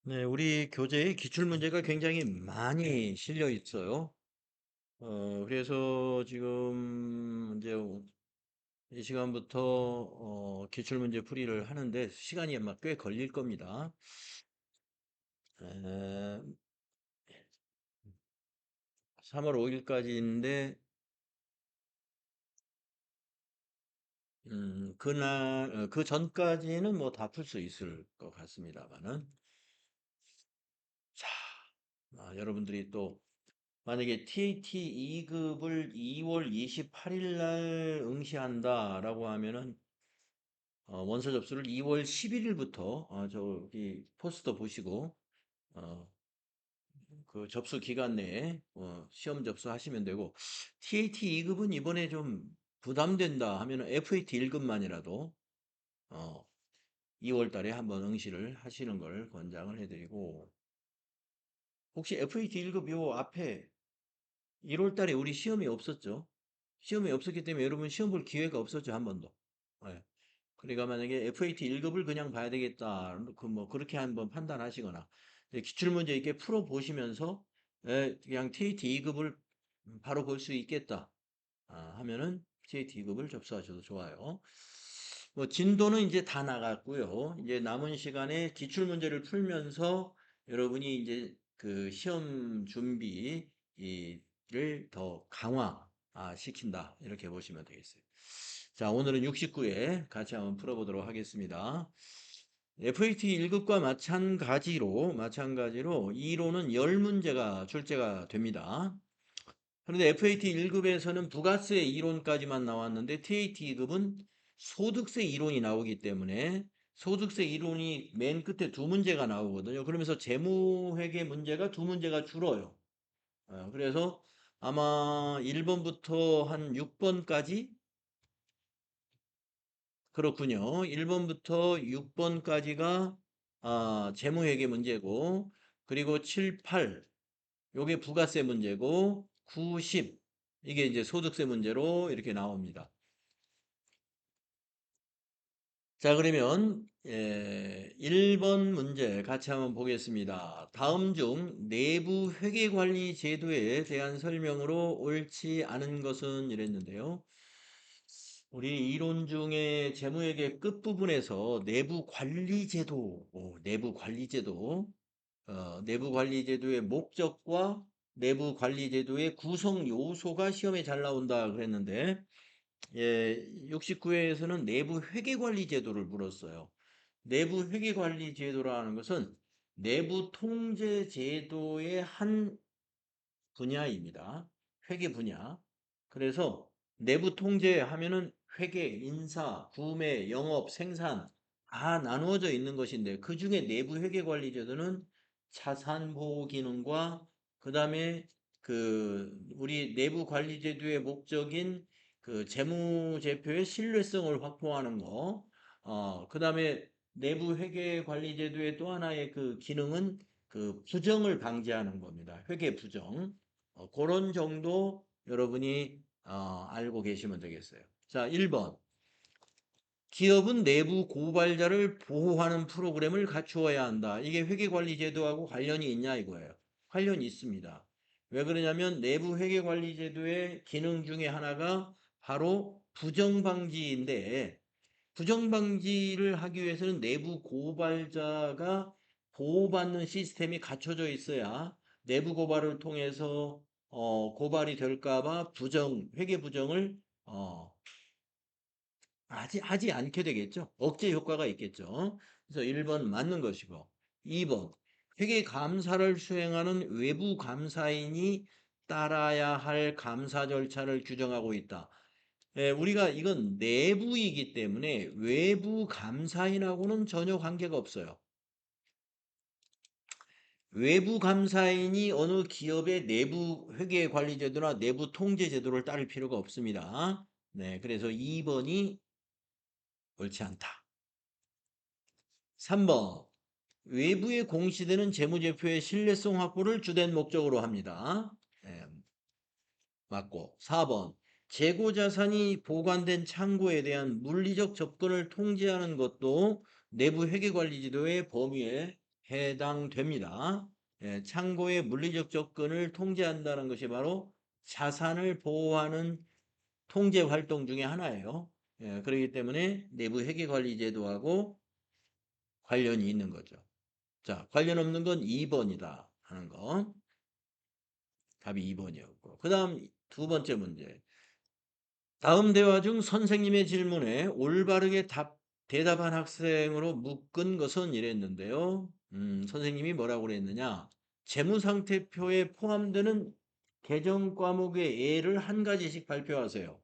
네, 우리 교재에 기출 문제가 굉장히 많이 실려 있어요. 그래서 지금 이제 이 시간부터 기출 문제 풀이를 하는데 시간이 아마 꽤 걸릴 겁니다. 에, 3월 5일까지인데 그날 그 전까지는 뭐 다 풀 수 있을 것 같습니다만은 자, 여러분들이 또 만약에 TAT 2급을 2월 28일 날 응시한다라고 하면은 원서 접수를 2월 11일부터 저기 포스터 보시고 어, 그 접수 기간 내에 시험 접수하시면 되고 TAT 2급은 이번에 좀 부담된다 하면은 FAT 1급만이라도 2월 달에 한번 응시를 하시는 걸 권장을 해드리고 혹시 FAT 1급 요 앞에 1월 달에 우리 시험이 없었죠? 시험이 없었기 때문에 여러분 시험 볼 기회가 없었죠, 한 번도. 예. 그러니까 만약에 FAT 1급을 그냥 봐야 되겠다. 그 뭐 그렇게 한번 판단하시거나 기출 문제 있게 풀어 보시면서 그냥 TAT 2급을 바로 볼 수 있겠다. 하면은 TAT 2급을 접수하셔도 좋아요. 뭐 진도는 이제 다 나갔고요. 이제 남은 시간에 기출 문제를 풀면서 여러분이 이제 그 시험 준비를 더 강화 시킨다. 이렇게 보시면 되겠어요. 자, 오늘은 69회 같이 한번 풀어보도록 하겠습니다. FAT 1급과 마찬가지로 2로는 10문제가 출제가 됩니다. 그런데 FAT 1급에서는 부가세 이론까지만 나왔는데 TAT 2급은 소득세 이론이 나오기 때문에 소득세 이론이 맨 끝에 두 문제가 나오거든요. 그러면서 재무회계 문제가 두 문제가 줄어요. 그래서 아마 1번부터 한 6번까지 그렇군요. 1번부터 6번까지가 재무회계 문제고 그리고 7, 8 요게 부가세 문제고 9, 10 이게 이제 소득세 문제로 이렇게 나옵니다. 자, 그러면 1번 문제 같이 한번 보겠습니다. 다음 중 내부 회계관리 제도에 대한 설명으로 옳지 않은 것은 이랬는데요. 우리 이론 중에 재무회계 끝부분에서 내부 관리 제도의 목적과 내부 관리 제도의 구성 요소가 시험에 잘 나온다 그랬는데, 69회에서는 내부 회계 관리 제도를 물었어요. 내부 회계 관리 제도라는 것은 내부 통제 제도의 한 분야입니다. 회계 분야. 그래서 내부 통제 하면은 회계, 인사, 구매, 영업, 생산 다 나누어져 있는 것인데 그 중에 내부 회계 관리 제도는 자산 보호 기능과 그다음에 그 우리 내부 관리 제도의 목적인 그 재무제표의 신뢰성을 확보하는 거, 그다음에 내부 회계 관리 제도의 또 하나의 그 기능은 그 부정을 방지하는 겁니다. 회계 부정. 그런 정도 여러분이 알고 계시면 되겠어요. 자, 1번. 기업은 내부 고발자를 보호하는 프로그램을 갖추어야 한다. 이게 회계관리제도하고 관련이 있냐 이거예요. 관련이 있습니다. 왜 그러냐면 내부 회계관리제도의 기능 중에 하나가 바로 부정방지인데 부정방지를 하기 위해서는 내부 고발자가 보호받는 시스템이 갖춰져 있어야 내부 고발을 통해서 고발이 될까봐 회계 부정을 하지 않게 되겠죠. 억제 효과가 있겠죠. 그래서 1번 맞는 것이고 2번 회계 감사를 수행하는 외부 감사인이 따라야 할 감사 절차를 규정하고 있다. 우리가 이건 내부이기 때문에 외부 감사인하고는 전혀 관계가 없어요. 외부 감사인이 어느 기업의 내부 회계 관리 제도나 내부 통제 제도를 따를 필요가 없습니다. 네, 그래서 2번이 옳지 않다. 3번. 외부에 공시되는 재무제표의 신뢰성 확보를 주된 목적으로 합니다. 네, 맞고. 4번. 재고자산이 보관된 창고에 대한 물리적 접근을 통제하는 것도 내부 회계관리제도의 범위에 해당됩니다. 예, 창고의 물리적 접근을 통제한다는 것이 바로 자산을 보호하는 통제 활동 중에 하나예요. 예, 그렇기 때문에 내부 회계관리제도하고 관련이 있는 거죠. 자, 관련 없는 건 2번이다 하는 거. 답이 2번이었고. 그 다음 두 번째 문제. 다음 대화 중 선생님의 질문에 올바르게 대답한 학생으로 묶은 것은 이랬는데요. 선생님이 뭐라고 그랬느냐. 재무상태표에 포함되는 개정 과목의 예를 한 가지씩 발표하세요.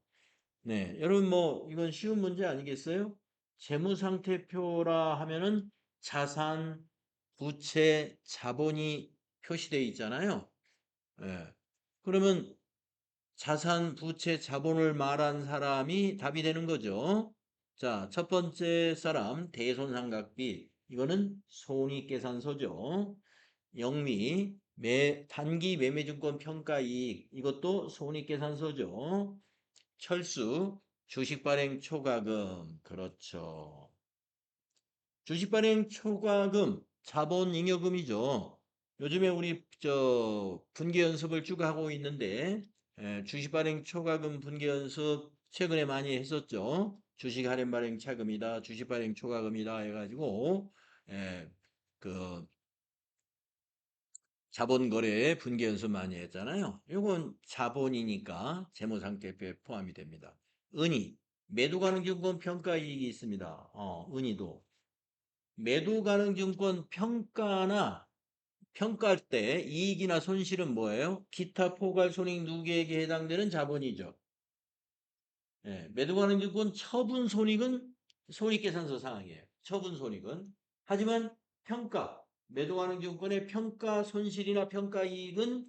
네, 여러분 뭐 이건 쉬운 문제 아니겠어요? 재무상태표라 하면은 자산, 부채, 자본이 표시되어 있잖아요. 예. 그러면 자산, 부채, 자본을 말한 사람이 답이 되는 거죠. 자, 첫 번째 사람 대손상각비. 이거는 손익계산서죠. 영미, 단기 매매증권 평가이익. 이것도 손익계산서죠. 철수, 주식발행 초과금. 그렇죠. 주식발행 초과금, 자본잉여금이죠. 요즘에 우리 분기 연습을 쭉 하고 있는데 주식발행 초과금 분기 연습 최근에 많이 했었죠. 주식 할인 발행 차금이다, 주식 발행 초과금이다 해가지고 예, 그 자본거래 분기 연습 많이 했잖아요. 이건 자본이니까 재무상태표에 포함이 됩니다. 은희, 매도가능증권 평가이익이 있습니다. 은희도. 매도 가능 증권 평가할 때 이익이나 손실은 뭐예요? 기타 포괄 손익 누계액에 해당되는 자본이죠. 예, 매도 가능 증권 처분 손익은 손익계산서 사항이에요. 처분 손익은. 하지만 매도 가능 증권의 평가 손실이나 평가 이익은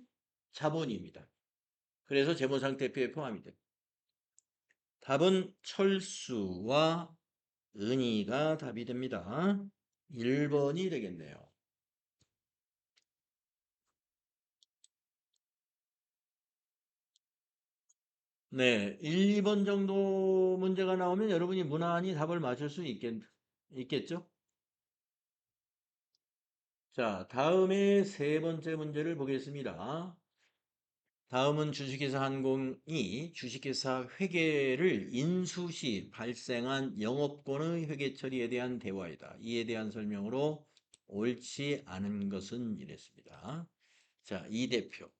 자본입니다. 그래서 재무상태표에 포함이 됩니다. 답은 철수와 은희가 답이 됩니다. 1번이 되겠네요. 네, 1, 2번 정도 문제가 나오면 여러분이 무난히 답을 맞출 수 있겠죠? 자, 다음에 세 번째 문제를 보겠습니다. 다음은 주식회사 항공이 주식회사 회계를 인수 시 발생한 영업권의 회계 처리에 대한 대화이다. 이에 대한 설명으로 옳지 않은 것은 이랬습니다. 자, 이 대표.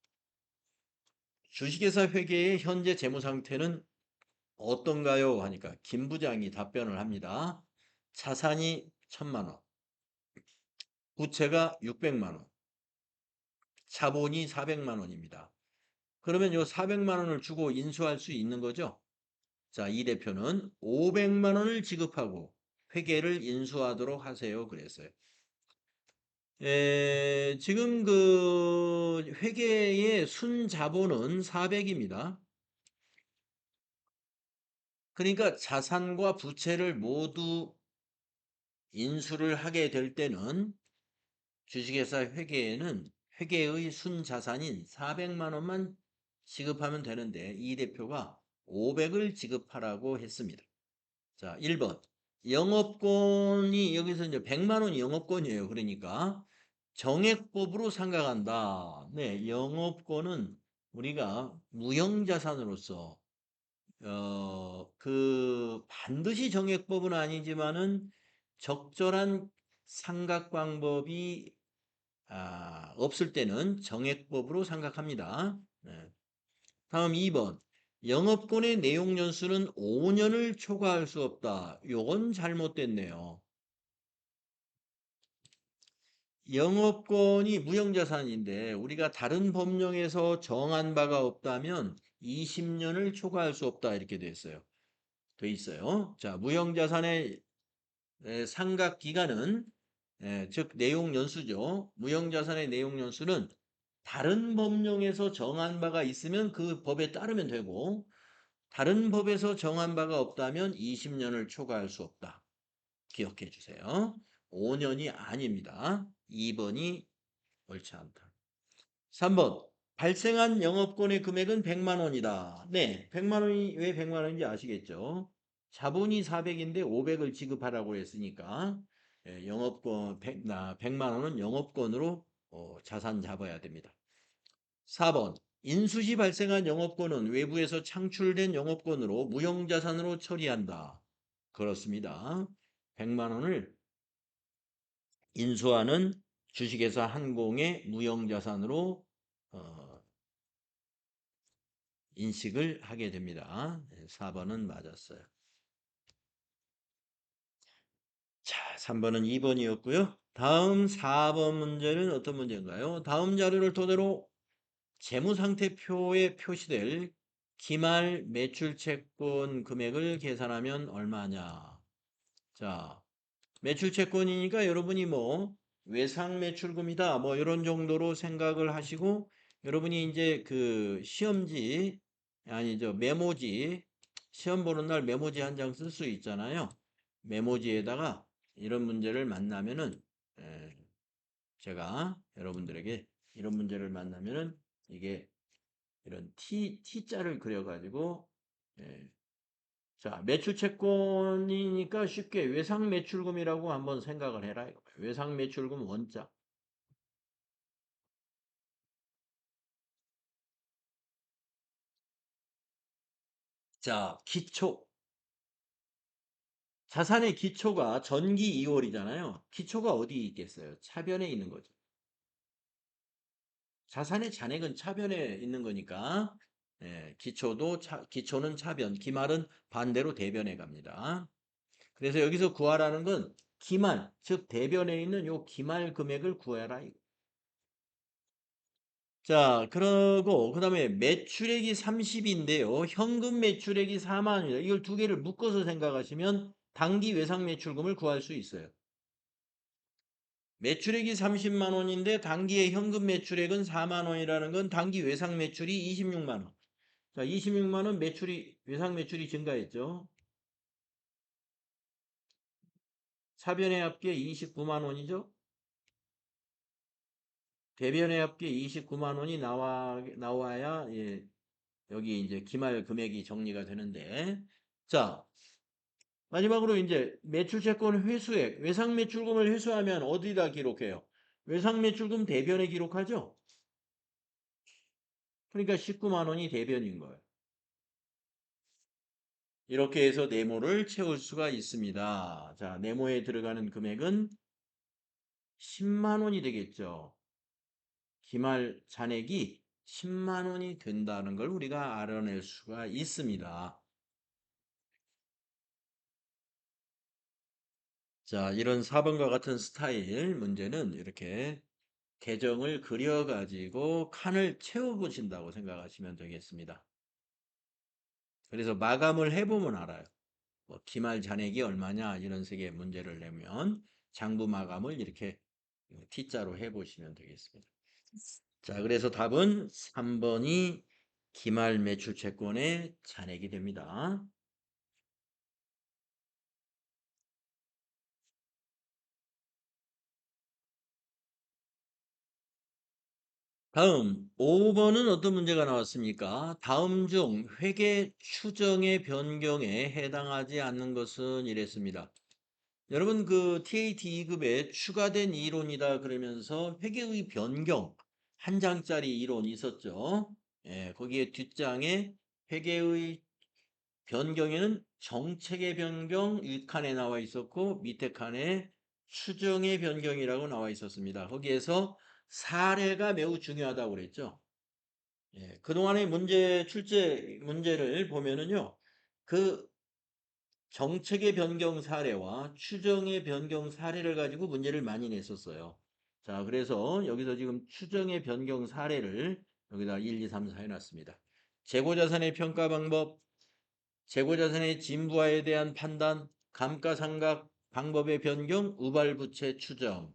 주식회사 회계의 현재 재무 상태는 어떤가요? 하니까 김 부장이 답변을 합니다. 자산이 1,000만 원, 부채가 600만 원, 자본이 400만 원입니다. 그러면 요 400만 원을 주고 인수할 수 있는 거죠? 자, 이 대표는 500만 원을 지급하고 회계를 인수하도록 하세요. 그랬어요. 지금 그 회계의 순자본은 400입니다. 그러니까 자산과 부채를 모두 인수를 하게 될 때는 주식회사 회계에는 회계의 순자산인 400만 원만 지급하면 되는데 이 대표가 500을 지급하라고 했습니다. 자, 1번. 영업권이 여기서 이제 100만 원이 영업권이에요. 그러니까 정액법으로 생각한다. 네, 영업권은 우리가 무형자산으로서 반드시 정액법은 아니지만은 적절한 상각 방법이 없을 때는 정액법으로 생각합니다. 네. 다음 2번. 영업권의 내용 연수는 5년을 초과할 수 없다. 요건 잘못됐네요. 영업권이 무형자산인데 우리가 다른 법령에서 정한 바가 없다면 20년을 초과할 수 없다 이렇게 돼 있어요. 자, 무형자산의 상각 기간은 즉 내용 연수죠. 무형자산의 내용 연수는 다른 법령에서 정한 바가 있으면 그 법에 따르면 되고 다른 법에서 정한 바가 없다면 20년을 초과할 수 없다. 기억해 주세요. 5년이 아닙니다. 2번이 옳지 않다. 3번. 발생한 영업권의 금액은 100만 원이다. 네, 100만 원이 왜 100만 원인지 아시겠죠? 자본이 400인데 500을 지급하라고 했으니까 영업권 100만 원은 영업권으로 자산 잡아야 됩니다. 4번 인수시 발생한 영업권은 외부에서 창출된 영업권으로 무형자산으로 처리한다. 그렇습니다. 100만 원을 인수하는 주식회사 한공의 무형자산으로 인식을 하게 됩니다. 4번은 맞았어요. 자, 3번은 2번이었고요. 다음 4번 문제는 어떤 문제인가요? 다음 자료를 토대로 재무상태표에 표시될 기말 매출채권 금액을 계산하면 얼마냐? 자, 매출채권이니까 여러분이 뭐 외상 매출금이다 뭐 이런 정도로 생각을 하시고 여러분이 이제 그 시험지 아니죠 메모지 시험 보는 날 메모지 한 장 쓸 수 있잖아요. 메모지에다가 이런 문제를 만나면은 제가 여러분들에게 이런 문제를 만나면은 이게 이런 T자를 그려가지고 자, 매출 채권이니까 쉽게 외상 매출금이라고 한번 생각을 해라. 외상 매출금 원자. 자, 기초. 자산의 기초가 전기 2월이잖아요. 기초가 어디 있겠어요? 차변에 있는 거죠. 자산의 잔액은 차변에 있는 거니까 기초는 차변, 기말은 반대로 대변에 갑니다. 그래서 여기서 구하라는 건 기말, 즉 대변에 있는 요 기말 금액을 구해라. 자, 그러고 그다음에 매출액이 30인데요. 현금 매출액이 4만 원이다. 이걸 두 개를 묶어서 생각하시면 단기 외상 매출금을 구할 수 있어요. 매출액이 30만 원인데 단기의 현금 매출액은 4만 원이라는 건 단기 외상 매출이 26만 원. 자, 26만 원 외상 매출이 증가했죠. 사변의 합계 29만 원이죠. 대변의 합계 29만 원이 나와야 여기 이제 기말 금액이 정리가 되는데 자, 마지막으로 이제 매출채권 회수액, 외상 매출금을 회수하면 어디다 기록해요? 외상 매출금 대변에 기록하죠? 그러니까 19만 원이 대변인 거예요. 이렇게 해서 네모를 채울 수가 있습니다. 자, 네모에 들어가는 금액은 10만 원이 되겠죠. 기말 잔액이 10만 원이 된다는 걸 우리가 알아낼 수가 있습니다. 자, 이런 4번과 같은 스타일 문제는 이렇게 계정을 그려가지고 칸을 채워보신다고 생각하시면 되겠습니다. 그래서 마감을 해보면 알아요. 뭐 기말 잔액이 얼마냐 이런 식의 문제를 내면 장부 마감을 이렇게 T자로 해보시면 되겠습니다. 자, 그래서 답은 3번이 기말 매출 채권의 잔액이 됩니다. 다음 5번은 어떤 문제가 나왔습니까? 다음 중 회계 추정의 변경에 해당하지 않는 것은 이랬습니다. 여러분 그 TAT 2급에 추가된 이론이다 그러면서 회계의 변경 한 장짜리 이론이 있었죠. 거기에 뒷장에 회계의 변경에는 정책의 변경 1칸에 나와 있었고 밑에 칸에 추정의 변경이라고 나와 있었습니다. 거기에서 사례가 매우 중요하다고 그랬죠. 그동안의 출제 문제를 보면은요. 그 정책의 변경 사례와 추정의 변경 사례를 가지고 문제를 많이 냈었어요. 자, 그래서 여기서 지금 추정의 변경 사례를 여기다 1, 2, 3, 4 해놨습니다. 재고자산의 평가 방법, 재고자산의 진부화에 대한 판단, 감가상각 방법의 변경, 우발부채 추정.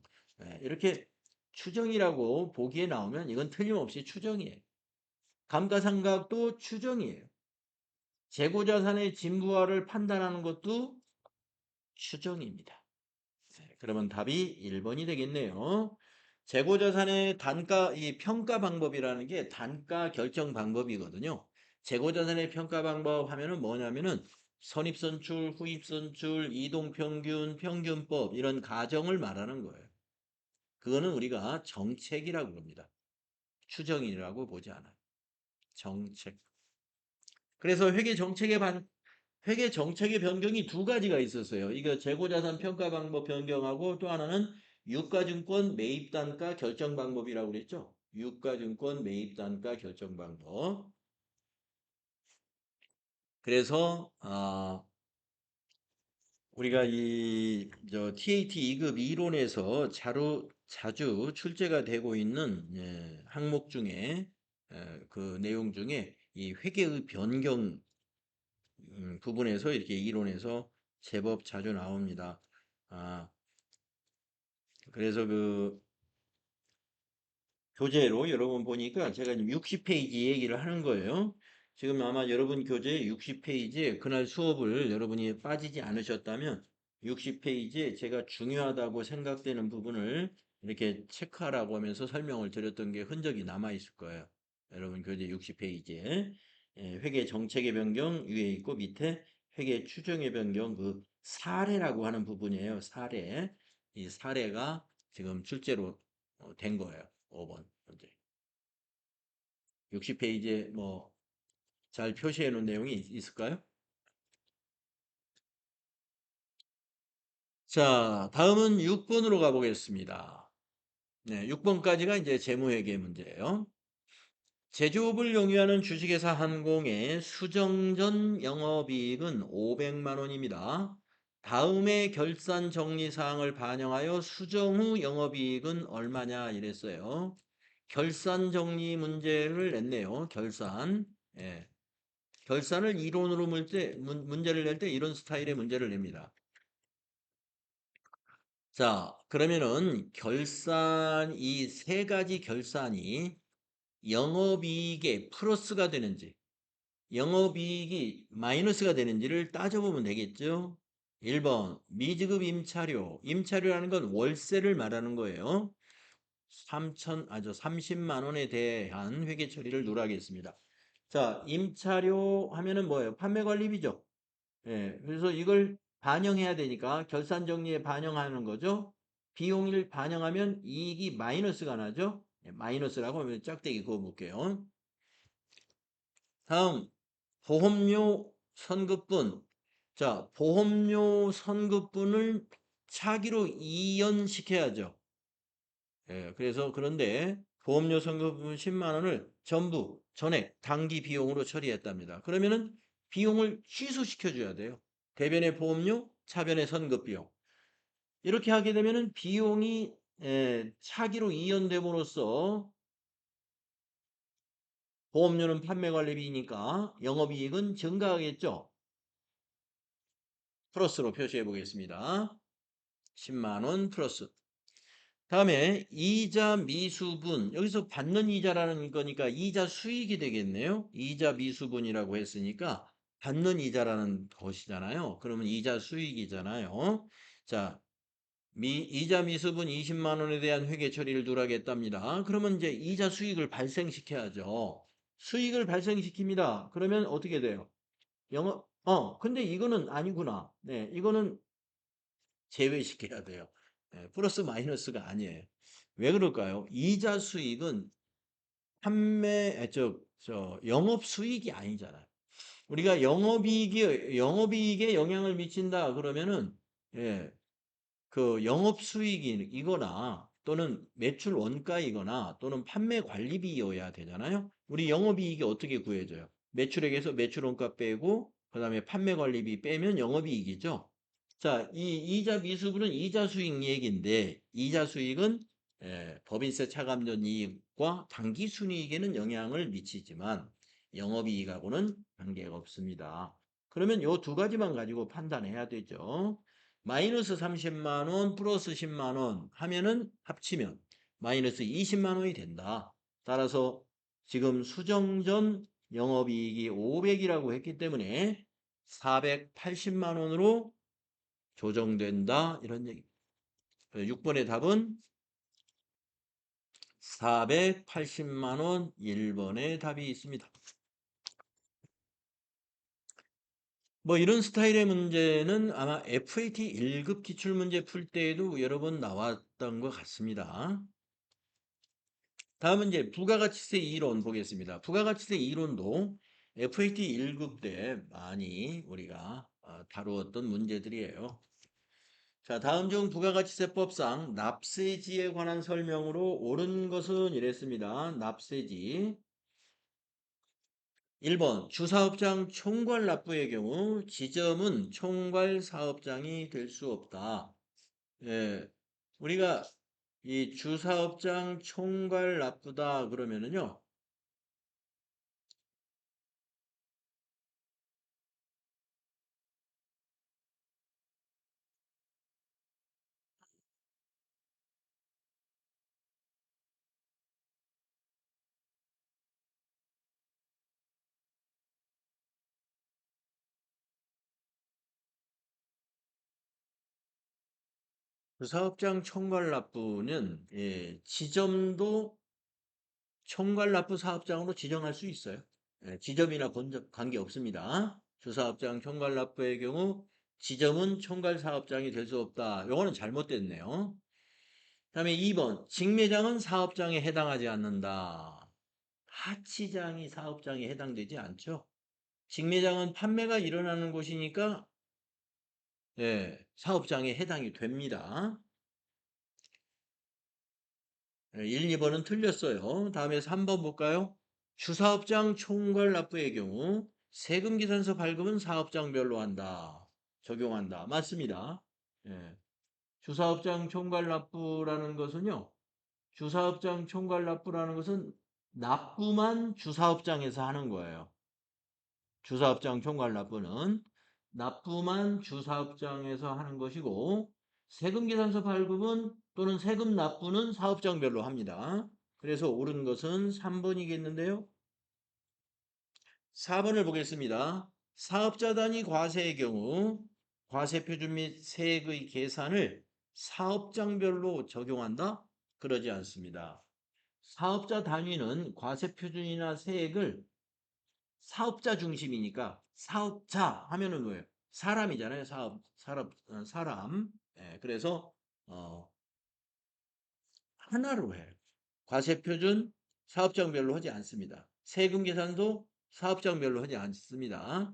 이렇게 추정이라고 보기에 나오면 이건 틀림없이 추정이에요. 감가상각도 추정이에요. 재고자산의 진부화를 판단하는 것도 추정입니다. 그러면 답이 1번이 되겠네요. 재고자산의 이 평가 방법이라는 게 단가 결정 방법이거든요. 재고자산의 평가 방법 하면은 뭐냐면은 선입선출, 후입선출, 이동평균, 평균법 이런 가정을 말하는 거예요. 그거는 우리가 정책이라고 합니다. 추정이라고 보지 않아요. 정책. 그래서 회계 정책의 변경이 두 가지가 있었어요. 이거 재고자산 평가 방법 변경하고 또 하나는 유가증권 매입 단가 결정 방법이라고 그랬죠. 유가증권 매입 단가 결정 방법. 그래서 우리가 TAT 2급 이론에서 자주 출제가 되고 있는 항목 중에 그 내용 중에 이 회계의 변경 부분에서 이렇게 이론에서 제법 자주 나옵니다. 아, 그래서 그 교재로 여러분 보니까 제가 지금 60페이지 얘기를 하는 거예요. 지금 아마 여러분 교재 60페이지에 그날 수업을 여러분이 빠지지 않으셨다면 60페이지에 제가 중요하다고 생각되는 부분을 이렇게 체크하라고 하면서 설명을 드렸던 게 흔적이 남아 있을 거예요. 여러분 교재 60페이지에 회계 정책의 변경 위에 있고 밑에 회계 추정의 변경 그 사례라고 하는 부분이에요. 사례. 이 사례가 지금 출제로 된 거예요. 5번 문제. 60페이지에 뭐 잘 표시해 놓은 내용이 있을까요? 자, 다음은 6번으로 가보겠습니다. 네, 6번까지가 이제 재무회계 문제예요. 제조업을 영위하는 주식회사 한공의 수정전 영업이익은 500만 원입니다. 다음의 결산 정리 사항을 반영하여 수정 후 영업이익은 얼마냐 이랬어요. 결산 정리 문제를 냈네요. 결산. 예. 결산을 이론으로 문제를 낼 때 이런 스타일의 문제를 냅니다. 자, 그러면은 이 세 가지 결산이 영업이익에 플러스가 되는지, 영업이익이 마이너스가 되는지를 따져보면 되겠죠. 1번, 미지급 임차료. 임차료라는 건 월세를 말하는 거예요. 30만 원에 대한 회계 처리를 누락했습니다. 자, 임차료 하면은 뭐예요? 판매관리비죠. 예, 그래서 이걸 반영해야 되니까 결산 정리에 반영하는 거죠. 비용을 반영하면 이익이 마이너스가 나죠. 예, 마이너스라고 하면 짝대기 그어볼게요. 다음 보험료 선급분. 자, 보험료 선급분을 차기로 이연시켜야죠. 예, 그래서 그런데 보험료 선급분 10만 원을 전부 전액 단기 비용으로 처리했답니다. 그러면은 비용을 취소시켜 줘야 돼요. 대변의 보험료, 차변의 선급 비용. 이렇게 하게 되면은 비용이 차기로 이연됨으로써 보험료는 판매관리비니까 영업이익은 증가하겠죠. 플러스로 표시해 보겠습니다. 10만 원 플러스. 다음에 이자 미수분. 여기서 받는 이자라는 거니까 이자 수익이 되겠네요. 이자 미수분이라고 했으니까 받는 이자라는 것이잖아요. 그러면 이자 수익이잖아요. 자, 이자 미수분 20만 원에 대한 회계 처리를 누락했답니다. 그러면 이제 이자 수익을 발생시켜야죠. 수익을 발생시킵니다. 그러면 어떻게 돼요? 근데 이거는 아니구나. 네, 이거는 제외시켜야 돼요. 플러스 마이너스가 아니에요. 왜 그럴까요? 이자 수익은 영업 수익이 아니잖아요. 우리가 영업이익에 영향을 미친다 그러면은, 예, 그 영업 수익이거나 또는 매출 원가이거나 또는 판매 관리비여야 되잖아요. 우리 영업이익이 어떻게 구해져요? 매출액에서 매출 원가 빼고 그다음에 판매 관리비 빼면 영업이익이죠. 자, 이 이자 미수분은 이자 수익 얘기인데 이자 수익은 법인세 차감전 이익과 당기 순이익에는 영향을 미치지만 영업이익하고는 관계가 없습니다. 그러면 요 두 가지만 가지고 판단해야 되죠. 마이너스 30만 원 플러스 10만 원 하면은 합치면 마이너스 20만 원이 된다. 따라서 지금 수정 전 영업이익이 500이라고 했기 때문에 480만 원으로 조정된다. 이런 얘기. 6번의 답은 480만 원 1번의 답이 있습니다. 뭐 이런 스타일의 문제는 아마 FAT 1급 기출문제 풀 때에도 여러 번 나왔던 것 같습니다. 다음은 이제 부가가치세 이론 보겠습니다. 부가가치세 이론도 FAT 1급 때 많이 우리가 다루었던 문제들이에요. 자, 다음 중 부가가치세법상 납세지에 관한 설명으로 옳은 것은 이랬습니다. 납세지. 1번 주사업장 총괄 납부의 경우 지점은 총괄 사업장이 될 수 없다. 예, 우리가 이 주사업장 총괄 납부다 그러면은요. 주사업장 총괄 납부는 지점도 총괄 납부 사업장으로 지정할 수 있어요. 지점이나 관계 없습니다. 주사업장 총괄 납부의 경우 지점은 총괄 사업장이 될 수 없다. 요거는 잘못됐네요. 다음에 2번 직매장은 사업장에 해당하지 않는다. 하치장이 사업장에 해당되지 않죠. 직매장은 판매가 일어나는 곳이니까 사업장에 해당이 됩니다. 1, 2번은 틀렸어요. 다음에 3번 볼까요? 주사업장 총괄 납부의 경우 세금계산서 발급은 사업장별로 한다. 적용한다. 맞습니다. 예. 주사업장 총괄 납부라는 것은요. 주사업장 총괄 납부라는 것은 납부만 주사업장에서 하는 거예요. 주사업장 총괄 납부는 납부만 주사업장에서 하는 것이고 세금계산서 발급은 또는 세금 납부는 사업장별로 합니다. 그래서 옳은 것은 3번이겠는데요. 4번을 보겠습니다. 사업자 단위 과세의 경우 과세표준 및 세액의 계산을 사업장별로 적용한다? 그러지 않습니다. 사업자 단위는 과세표준이나 세액을 사업자 중심이니까 사업자 하면은 뭐예요? 사람이잖아요. 사람. 그래서 어, 하나로 해요. 과세표준 사업장별로 하지 않습니다. 세금 계산도 사업장별로 하지 않습니다.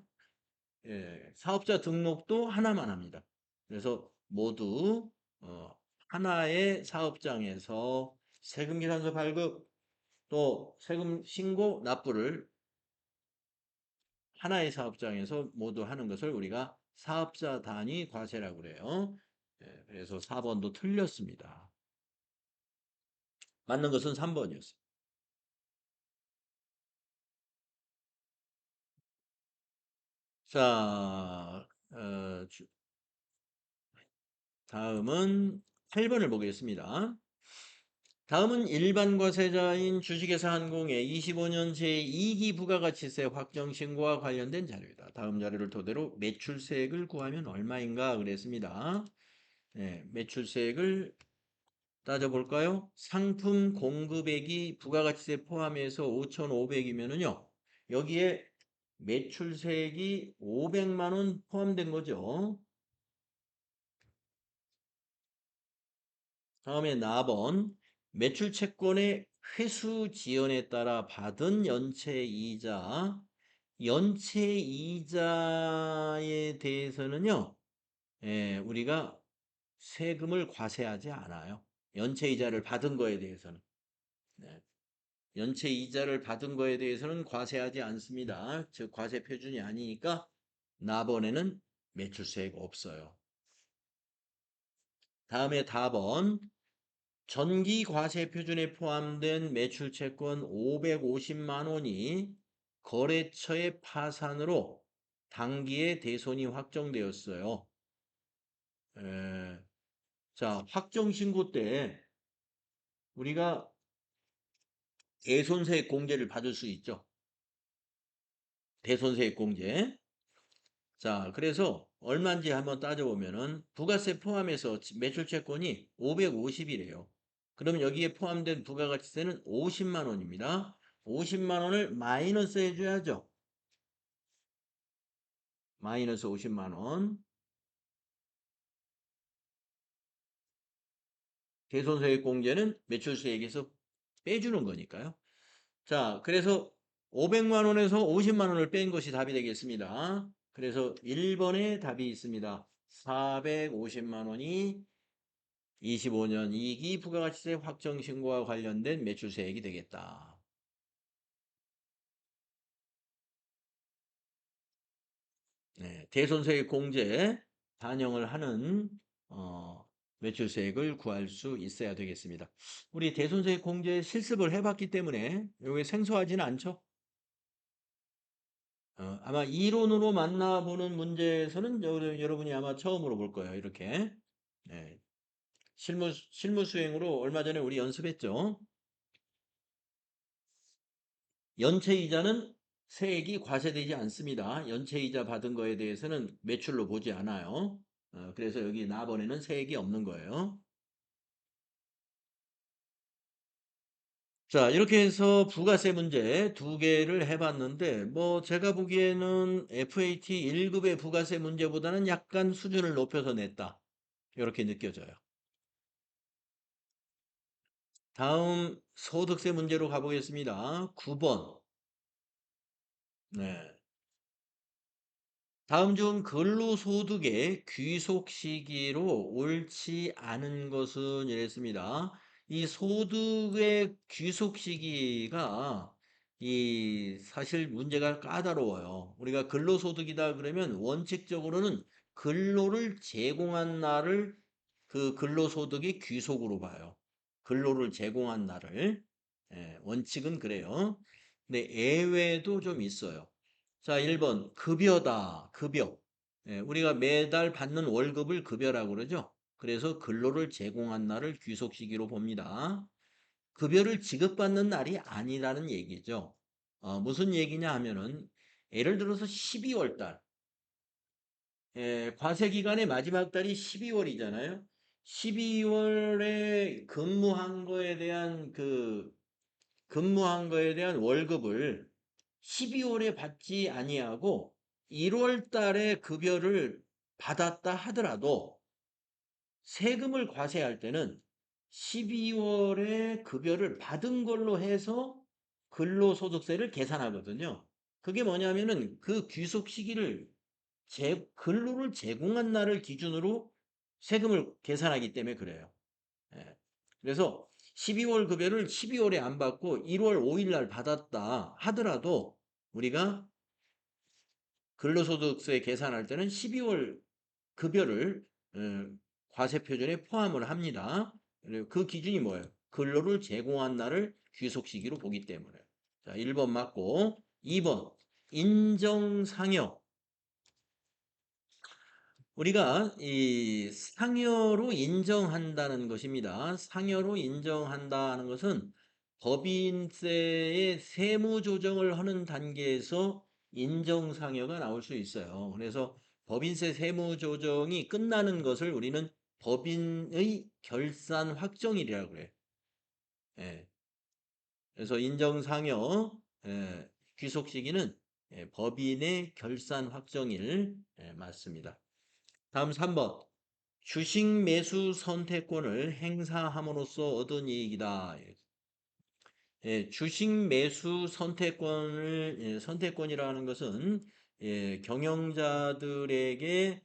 사업자 등록도 하나만 합니다. 그래서 모두 하나의 사업장에서 세금 계산서 발급 또 세금 신고 납부를 하나의 사업장에서 모두 하는 것을 우리가 사업자 단위 과세라고 그래요. 그래서 4번도 틀렸습니다. 맞는 것은 3번이었어요. 자, 다음은 8번을 보겠습니다. 다음은 일반 과세자인 주식회사 한공의 25년 제2기 부가가치세 확정 신고와 관련된 자료이다. 다음 자료를 토대로 매출세액을 구하면 얼마인가 그랬습니다. 매출세액을 따져볼까요? 상품 공급액이 부가가치세 포함해서 5,500이면은요. 여기에 매출세액이 500만 원 포함된 거죠. 다음에 4번 매출 채권의 회수 지연에 따라 받은 연체 이자에 대해서는요. 우리가 세금을 과세하지 않아요. 연체 이자를 받은 거에 대해서는. 네. 연체 이자를 받은 거에 대해서는 과세하지 않습니다. 즉 과세 표준이 아니니까 나번에는 매출세가 없어요. 다음에 답은 전기 과세 표준에 포함된 매출 채권 550만 원이 거래처의 파산으로 당기에 대손이 확정되었어요. 자, 확정 신고 때 우리가 대손세액 공제를 받을 수 있죠. 대손세액 공제. 자, 그래서 얼마인지 한번 따져보면은 부가세 포함해서 매출 채권이 550이래요. 그럼 여기에 포함된 부가가치세는 50만 원입니다. 50만 원을 마이너스 해줘야죠. 마이너스 50만 원. 대손수익 공제는 매출수익에서 빼주는 거니까요. 자, 그래서 500만 원에서 50만 원을 뺀 것이 답이 되겠습니다. 그래서 1번에 답이 있습니다. 450만 원이 25년 이익이 부가가치세 확정 신고와 관련된 매출세액이 되겠다. 네, 대손수익 공제 반영을 하는 매출세액을 구할 수 있어야 되겠습니다. 우리 대손수익 공제 실습을 해봤기 때문에 이게 생소하지는 않죠? 아마 이론으로 만나보는 문제에서는 여러분이 아마 처음으로 볼 거예요. 이렇게. 네, 실무 수행으로 얼마 전에 우리 연습했죠. 연체이자는 세액이 과세되지 않습니다. 연체이자 받은 거에 대해서는 매출로 보지 않아요. 그래서 여기 나번에는 세액이 없는 거예요. 자, 이렇게 해서 부가세 문제 두 개를 해봤는데, 뭐, 제가 보기에는 FAT 1급의 부가세 문제보다는 약간 수준을 높여서 냈다. 이렇게 느껴져요. 다음 소득세 문제로 가보겠습니다. 9번. 네. 다음 중 근로소득의 귀속 시기로 옳지 않은 것은 이랬습니다. 이 소득의 귀속 시기가 이 사실 문제가 까다로워요. 우리가 근로소득이다 그러면 원칙적으로는 근로를 제공한 날을 그 근로소득의 귀속으로 봐요. 근로를 제공한 날을. 예, 원칙은 그래요. 근데 예외도 좀 있어요. 자, 1번 급여다. 급여. 예, 우리가 매달 받는 월급을 급여라고 그러죠. 그래서 근로를 제공한 날을 귀속 시기로 봅니다. 급여를 지급받는 날이 아니라는 얘기죠. 무슨 얘기냐 하면은 예를 들어서 12월 달. 과세 기간의 마지막 달이 12월이잖아요. 12월에 근무한 거에 대한 월급을 12월에 받지 아니하고 1월 달에 급여를 받았다 하더라도 세금을 과세할 때는 12월에 급여를 받은 걸로 해서 근로소득세를 계산하거든요. 그게 뭐냐면은 그 귀속 시기를 근로를 제공한 날을 기준으로 세금을 계산하기 때문에 그래요. 예. 그래서 12월 급여를 12월에 안 받고 1월 5일 날 받았다 하더라도 우리가 근로소득세 계산할 때는 12월 급여를 과세 표준에 포함을 합니다. 그리고 그 기준이 뭐예요? 근로를 제공한 날을 귀속 시기로 보기 때문에. 자, 1번 맞고 2번 인정상여. 우리가 이 상여로 인정한다는 것입니다. 상여로 인정한다는 것은 법인세의 세무 조정을 하는 단계에서 인정상여가 나올 수 있어요. 그래서 법인세 세무 조정이 끝나는 것을 우리는 법인의 결산 확정일이라고 그래요. 예. 그래서 인정상여 귀속 시기는 법인의 결산 확정일 맞습니다. 다음 3번. 주식 매수 선택권을 행사함으로써 얻은 이익이다. 주식 매수 선택권이라는 것은 경영자들에게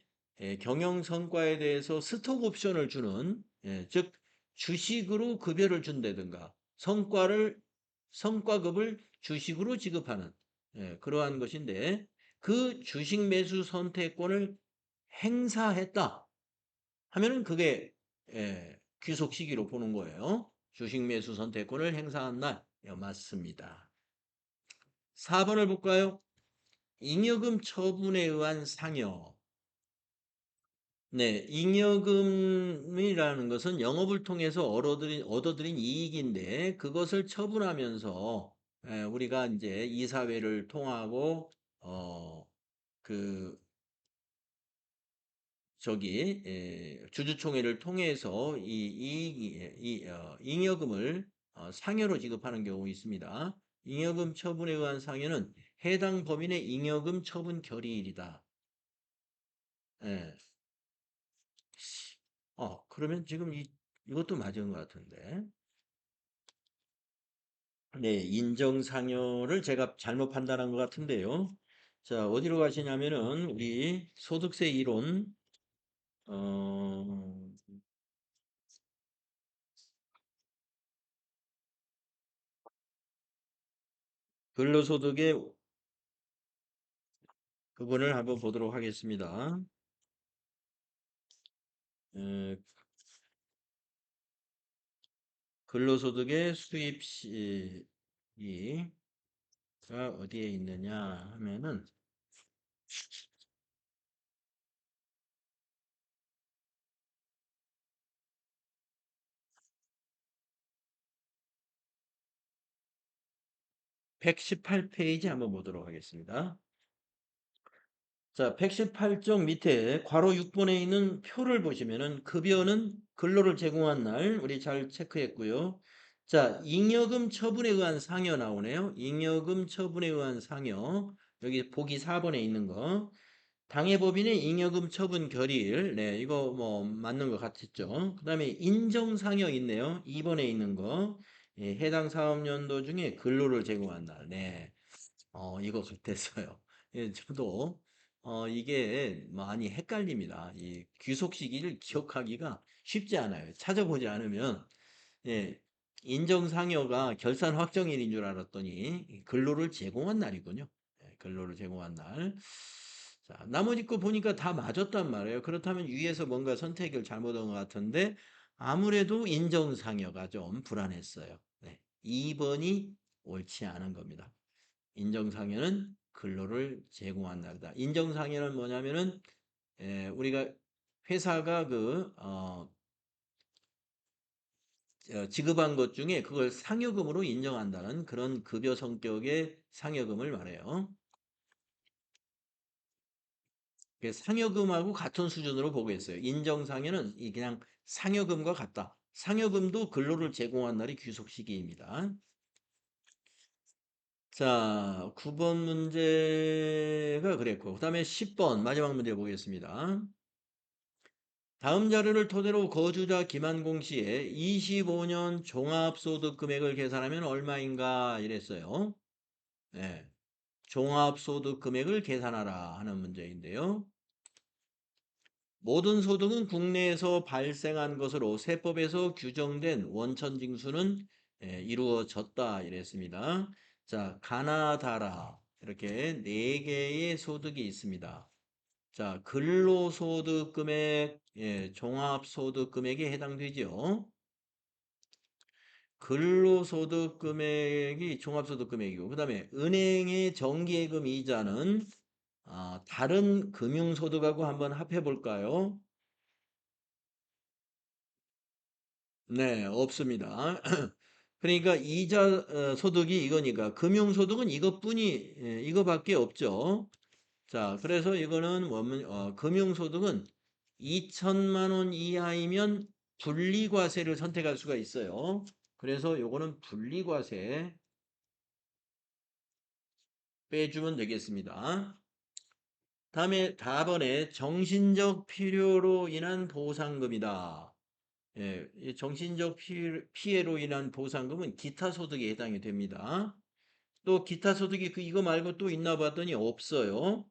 경영 성과에 대해서 스톡 옵션을 주는, 즉 주식으로 급여를 준다든가 성과급을 주식으로 지급하는 그러한 것인데 그 주식 매수 선택권을 행사했다. 하면은 그게 귀속 시기로 보는 거예요. 주식 매수 선택권을 행사한 날 맞습니다. 4번을 볼까요? 잉여금 처분에 의한 상여. 네, 잉여금이라는 것은 영업을 통해서 얻어들인 이익인데 그것을 처분하면서 우리가 이제 이사회를 통하고 그 주주총회를 통해서 잉여금을 상여로 지급하는 경우 있습니다. 잉여금 처분에 의한 상여는 해당 법인의 잉여금 처분 결의일이다. 예. 그러면 지금 이것도 맞은 것 같은데. 네, 인정상여를 제가 잘못 판단한 것 같은데요. 자, 어디로 가시냐면은, 우리 소득세 이론, 어, 근로소득의 부분을 한번 보도록 하겠습니다. 에, 근로소득의 수입시가 어디에 있느냐 하면은, 118페이지 한번 보도록 하겠습니다. 자, 118쪽 밑에 괄호 6번에 있는 표를 보시면은 급여는 근로를 제공한 날 우리 잘 체크했고요. 자, 잉여금 처분에 의한 상여 나오네요. 잉여금 처분에 의한 상여. 여기 보기 4번에 있는 거. 당해법인의 잉여금 처분 결의일. 네, 이거 뭐 맞는 것 같았죠. 그다음에 인정상여 있네요. 2번에 있는 거. 예, 해당 사업연도 중에 근로를 제공한 날. 네. 이거 같았어요. 예, 저도 이게 많이 헷갈립니다. 이 귀속 시기를 기억하기가 쉽지 않아요. 찾아보지 않으면 예, 인정상여가 결산 확정일인 줄 알았더니 근로를 제공한 날이군요. 예, 근로를 제공한 날. 자, 나머지 거 보니까 다 맞았단 말이에요. 그렇다면 위에서 뭔가 선택을 잘못한 것 같은데 아무래도 인정상여가 좀 불안했어요. 네, 2번이 옳지 않은 겁니다. 인정상여는 근로를 제공한 날이다. 인정상여는 뭐냐면은 우리가 회사가 지급한 것 중에 그걸 상여금으로 인정한다는 그런 급여 성격의 상여금을 말해요. 상여금하고 같은 수준으로 보고 있어요. 인정상여는 그냥 상여금과 같다. 상여금도 근로를 제공한 날이 귀속 시기입니다. 자, 9번 문제가 그랬고, 그 다음에 10번 마지막 문제 보겠습니다. 다음 자료를 토대로 거주자 김한공 씨의 25년 종합소득 금액을 계산하면 얼마인가 이랬어요. 네. 종합소득 금액을 계산하라 하는 문제인데요. 모든 소득은 국내에서 발생한 것으로 세법에서 규정된 원천징수는 이루어졌다 이랬습니다. 자, 가나다라 이렇게 네 개의 소득이 있습니다. 자, 근로소득 금액, 종합소득 금액에 해당되죠. 근로소득 금액이 종합소득 금액이고, 그 다음에 은행의 정기예금 이자는 다른 금융소득하고 한번 합해 볼까요? 네, 없습니다. 그러니까 이자 소득이 이거니까 금융소득은 이거밖에 없죠. 자, 그래서 이거는 금융소득은 2천만 원 이하이면 분리과세를 선택할 수가 있어요. 그래서 요거는 분리과세 빼주면 되겠습니다. 다음에 4번에 정신적 필요로 인한 보상금이다. 예, 이 정신적 피해로 인한 보상금은 기타 소득에 해당이 됩니다. 또 기타 소득이 이거 말고 또 있나 봤더니 없어요.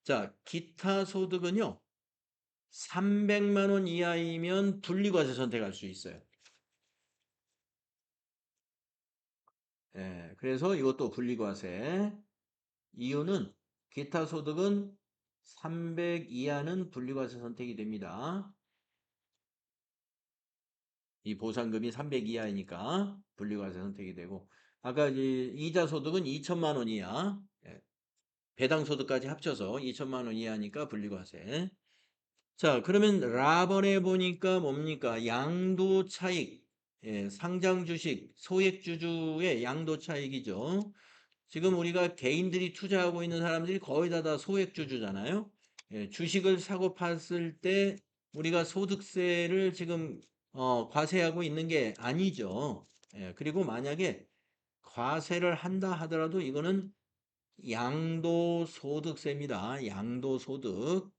자, 기타 소득은요. 300만 원 이하이면 분리과세 선택할 수 있어요. 예, 그래서 이것도 분리과세. 이유는 기타 소득은 300 이하는 분리과세 선택이 됩니다. 이 보상금이 300 이하이니까 분리과세 선택이 되고 아까 이자 소득은 2천만 원 이하 예, 배당 소득까지 합쳐서 2천만 원 이하니까 분리과세. 자, 그러면 라번에 보니까 뭡니까? 양도 차익, 상장 주식, 소액 주주의 양도 차익이죠. 지금 우리가 개인들이 투자하고 있는 사람들이 거의 다 소액 주주잖아요. 주식을 사고 팔을 때 우리가 소득세를 지금 과세하고 있는 게 아니죠. 그리고 만약에 과세를 한다 하더라도 이거는 양도소득세입니다. 양도소득.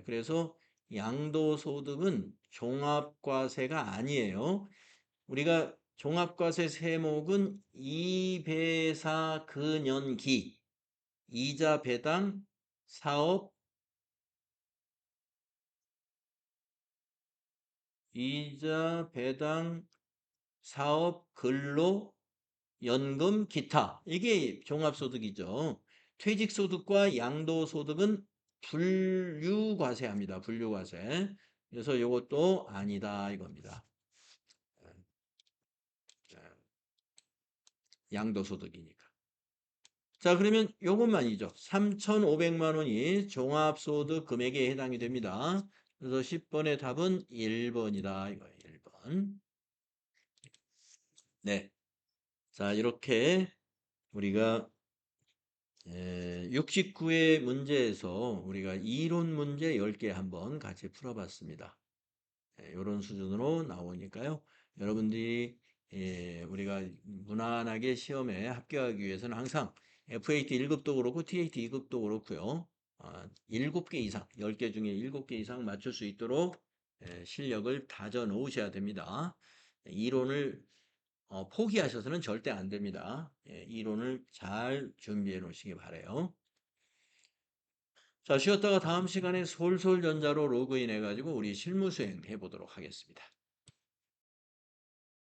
그래서 양도소득은 종합과세가 아니에요. 우리가 종합과세 세목은 이배사 근연기, 이자 배당, 사업, 이자 배당, 사업, 근로, 연금, 기타. 이게 종합소득이죠. 퇴직소득과 양도소득은 분류과세합니다. 분류과세. 그래서 이것도 아니다 이겁니다. 양도소득이니까. 자, 그러면 요것만이죠. 3,500만 원이 종합소득 금액에 해당이 됩니다. 그래서 10번의 답은 1번이다. 이거예요. 1번. 네. 자, 이렇게 우리가 69회 문제에서 우리가 이론 문제 10개 한번 같이 풀어봤습니다. 이런 수준으로 나오니까요. 여러분들이 우리가 무난하게 시험에 합격하기 위해서는 항상 FAT 1급도 그렇고 TAT 2급도 그렇고요. 7개 이상, 10개 중에 7개 이상 맞출 수 있도록 실력을 다져 놓으셔야 됩니다. 이론을 포기하셔서는 절대 안 됩니다. 이론을 잘 준비해 놓으시기 바라요. 자, 쉬었다가 다음 시간에 솔솔전자로 로그인 해가지고 우리 실무 수행 해보도록 하겠습니다.